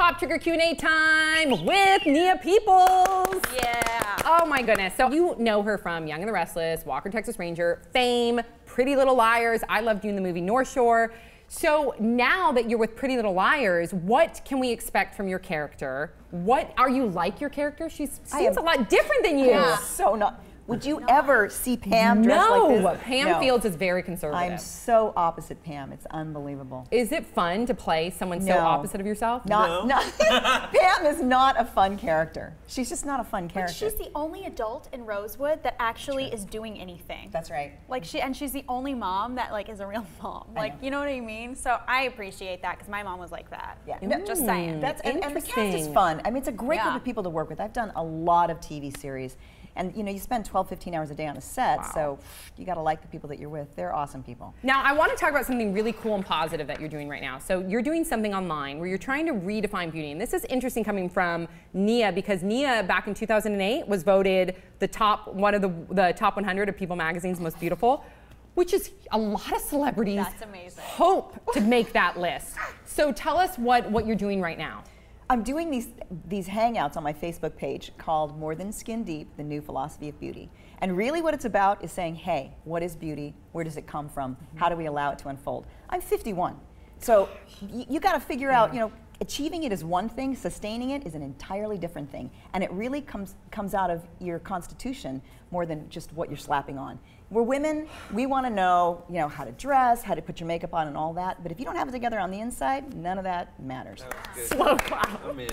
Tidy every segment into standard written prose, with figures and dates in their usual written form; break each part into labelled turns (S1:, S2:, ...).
S1: PopSugar Q&A time with Nia Peeples.
S2: Yeah.
S1: Oh my goodness. So you know her from Young and the Restless, Walker, Texas Ranger, Fame, Pretty Little Liars. I loved you in the movie North Shore. So now that you're with Pretty Little Liars, what can we expect from your character? What are you like your character? She seems a lot different than you.
S3: Yeah. So not. Would you ever see Pam dressed like this?
S1: No, Pam Fields is very conservative.
S3: I'm so opposite Pam. It's unbelievable.
S1: Is it fun to play someone so opposite of yourself?
S3: Not. Pam is not a fun character. She's just not a fun character.
S2: But she's the only adult in Rosewood that actually is doing anything.
S3: That's right.
S2: Like she's the only mom that like is a real mom. Like, you know what I mean? So I appreciate that because my mom was like that.
S3: Yeah.
S2: Just saying.
S3: That's and the cast is fun. I mean, it's a great group of people to work with. I've done a lot of TV series. And you know, you spend 12, 15 hours a day on a set, so you gotta like the people that you're with. They're awesome people.
S1: Now, I wanna talk about something really cool and positive that you're doing right now. So you're doing something online where you're trying to redefine beauty. And this is interesting coming from Nia, because Nia, back in 2008, was voted one of the top 100 of People Magazine's most beautiful, which is a lot of celebrities hope to make that list. So tell us what you're doing right now.
S3: I'm doing these hangouts on my Facebook page called More Than Skin Deep, the New Philosophy of Beauty. And really what it's about is saying, hey, what is beauty? Where does it come from? How do we allow it to unfold? I'm 51. So you got to figure out, you know, achieving it is one thing, sustaining it is an entirely different thing. And it really comes out of your constitution more than just what you're slapping on. We're women, we want to know, you know, how to dress, how to put your makeup on and all that, but if you don't have it together on the inside, none of that matters.
S1: Slow clap.
S4: I'm in.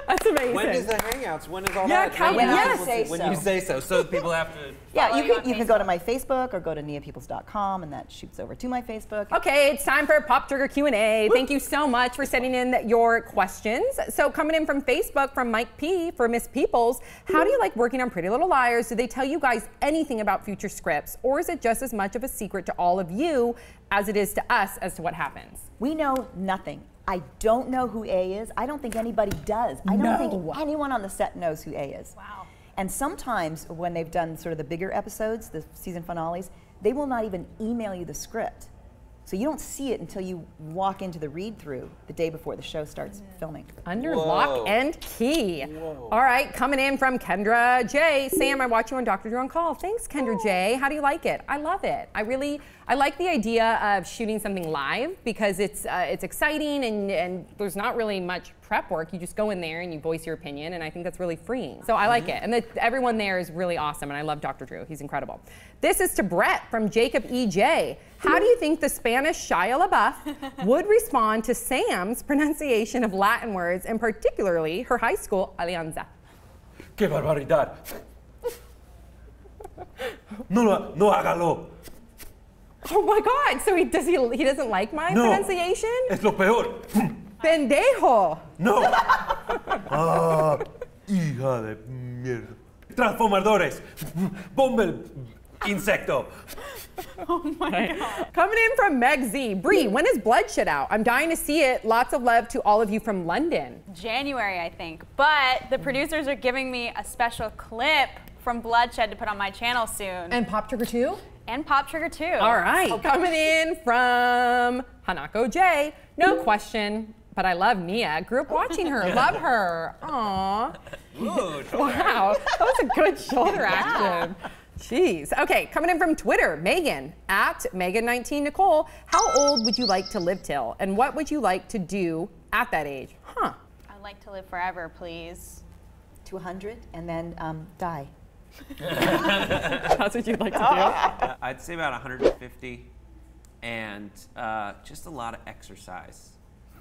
S1: That's amazing.
S4: When does the Hangouts? When is all
S1: that?
S4: When you say so. So people have to...
S3: Yeah, you can go to my Facebook or go to niapeoples.com and that shoots over to my Facebook.
S1: Okay, it's time for PopSugar Q&A. Thank you so much for sending in your questions. So coming in from Facebook, from Mike P, for Miss Peeples, how do you like working on Pretty Little Liars? Do they tell you guys anything about future scripts, or is it just as much of a secret to all of you as it is to us as to what happens?
S3: We know nothing. I don't know who A is. I don't think anybody does. I don't think anyone on the set knows who A is.
S2: Wow.
S3: And sometimes when they've done sort of the bigger episodes, the season finales, they will not even email you the script. So you don't see it until you walk into the read-through the day before the show starts filming.
S1: Under lock and key. All right, coming in from Kendra J. Sam, I watch you on Dr. Drew on Call. Thanks, Kendra J. How do you like it? I love it. I like the idea of shooting something live because it's exciting and there's not really much prep work. You just go in there and you voice your opinion, and I think that's really freeing. So I like it. And everyone there is really awesome, and I love Dr. Drew. He's incredible. This is to Brett from Jacob E.J. How do you think the Spanish Shia LaBeouf would respond to Sam's pronunciation of Latin words, and particularly her high school alianza?
S5: ¡Qué barbaridad! No hágalo.
S1: Oh my God! So he doesn't like my pronunciation?
S5: Es lo peor.
S1: Pendejo.
S5: No. Ah, hija de mierda. Transformadores. Bomba el insecto.
S2: Oh my God.
S1: Coming in from Megsie Bri, when is Bloodshed out? I'm dying to see it. Lots of love to all of you from London.
S2: January, I think. But the producers are giving me a special clip from Bloodshed to put on my channel soon.
S1: And PopSugar 2?
S2: And PopSugar 2.
S1: All right. Coming in from Hanako Jay. No question, but I love Nia. Grew up watching her. Love her. Aww. Wow. That was a good shoulder action. Jeez. Okay, coming in from Twitter, Megan, at Megan19Nicole. How old would you like to live till? And what would you like to do at that age? Huh.
S2: I'd like to live forever, please.
S3: To 100 and then die.
S1: That's what you'd like to do?
S4: I'd say about 150 and just a lot of exercise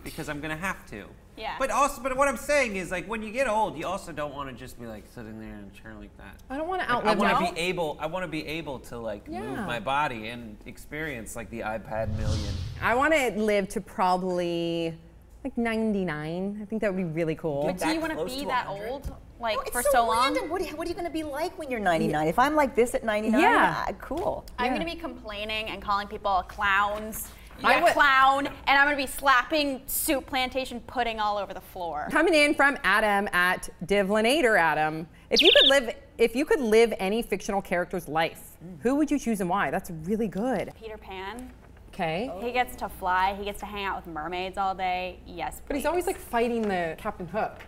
S4: because I'm gonna have to.
S2: Yeah.
S4: But what I'm saying is, like, when you get old, you also don't want to just be like sitting there and churn like that.
S1: I don't want to
S4: like,
S1: outlive
S4: I want to be able to like move my body and experience like the iPad million.
S1: I want to live to probably like 99. I think that would be really cool.
S2: But do you want to be that old? Like for
S3: so
S2: so long?
S3: Random. What are you going to be like when you're 99? If I'm like this at 99, cool.
S2: I'm going to be complaining and calling people clowns. I'm a clown, and I'm going to be slapping soup plantation pudding all over the floor.
S1: Coming in from Adam at Divlinator Adam. If you could live any fictional character's life, who would you choose and why? That's really good.
S2: Peter Pan.
S1: Okay.
S2: He gets to fly. He gets to hang out with mermaids all day. Yes,
S1: But he's always like fighting the Captain Hook.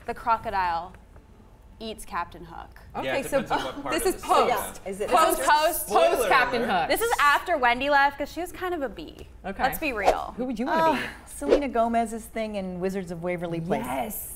S2: The crocodile eats Captain Hook.
S1: Okay,
S4: it
S1: so
S4: depends on what part
S1: this
S4: of
S1: is
S4: the
S1: post.
S4: story.
S3: Is it
S1: Post
S4: Spoiler
S1: Captain
S4: alert.
S1: Hook.
S2: This is after Wendy left because she was kind of a bee.
S1: Okay.
S2: Let's be real.
S1: Who would you want to be?
S3: Selena Gomez's thing in Wizards of Waverly Place.
S1: Yes.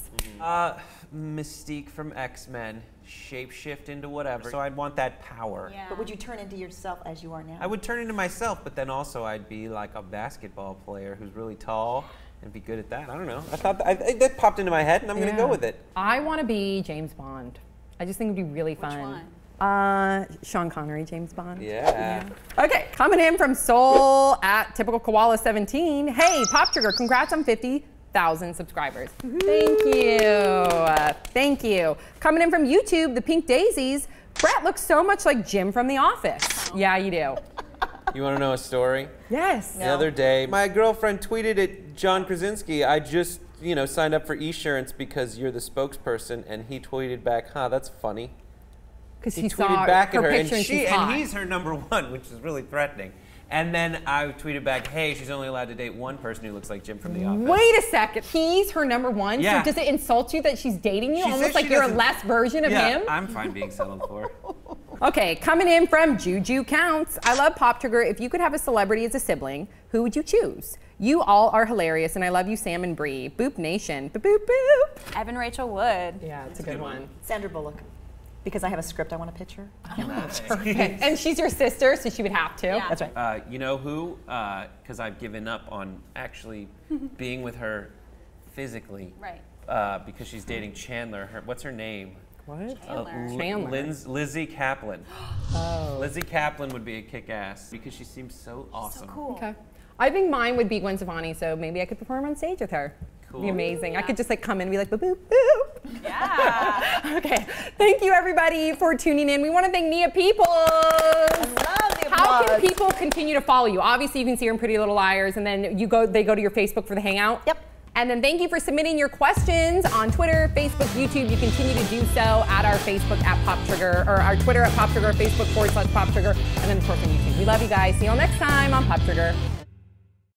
S4: Mystique from X-Men, shapeshift into whatever. So I'd want that power.
S2: Yeah.
S3: But would you turn into yourself as you are now?
S4: I would turn into myself, but then also I'd be like a basketball player who's really tall and be good at that. I don't know. I thought that popped into my head, and I'm going to go with it.
S1: I want to be James Bond. I just think it would be really fun.
S2: one?
S1: Sean Connery, James Bond.
S4: Yeah.
S1: Okay, coming in from Soul at Typical Koala 17. Hey, PopSugar, congrats on 50,000 subscribers. Thank you. Thank you. Coming in from YouTube, the Pink Daisies. Brett looks so much like Jim from The Office. Yeah, you do.
S4: You want to know a story?
S1: Yes.
S4: The other day, my girlfriend tweeted at John Krasinski, I just, signed up for Esurance because you're the spokesperson, and he tweeted back, that's funny.
S1: Because
S4: He
S1: he
S4: tweeted
S1: saw
S4: back at her,
S1: picture
S4: and
S1: she's hot.
S4: he's her number one, which is really threatening. And then I tweeted back, hey, she's only allowed to date one person who looks like Jim from The Office.
S1: Wait a second. He's her number one?
S4: Yeah.
S1: So does it insult you that she's dating you?
S4: She
S1: Almost
S4: says
S1: like
S4: she
S1: you're a
S4: doesn't-
S1: less version of him?
S4: I'm fine being settled for.
S1: Okay, coming in from Juju Counts. I love PopSugar. If you could have a celebrity as a sibling, who would you choose? You all are hilarious, and I love you, Sam and Bri. Boop Nation. Boop, boop, boop.
S2: Evan Rachel Wood.
S1: Yeah, it's a good one.
S3: Sandra Bullock. Because I have a script I want to pitch her.
S1: Okay. And she's your sister, so she would have to.
S2: Yeah.
S3: That's right.
S4: You know who? Because I've given up on actually being with her physically.
S2: Right.
S4: Because she's dating Chandler. What's her name?
S1: What?
S2: Chandler.
S4: Lizzie Kaplan. Lizzie Kaplan would be a kick-ass because she seems so awesome.
S2: So cool.
S1: Okay. I think mine would be Gwen Stefani, so maybe I could perform on stage with her.
S4: Cool.
S1: Be amazing. I could just like come in and be like, boop, boop, boop.
S2: Yeah.
S1: Okay. Thank you, everybody, for tuning in. We want to thank Nia Peeples. How can people continue to follow you? Obviously, you can see her in Pretty Little Liars, and then they go to your Facebook for the Hangout.
S3: Yep.
S1: And then thank you for submitting your questions on Twitter, Facebook, YouTube. You continue to do so at our Facebook at PopSugar, or our Twitter at PopSugar, Facebook /PopSugar, and then of course on YouTube. We love you guys. See you all next time on PopSugar.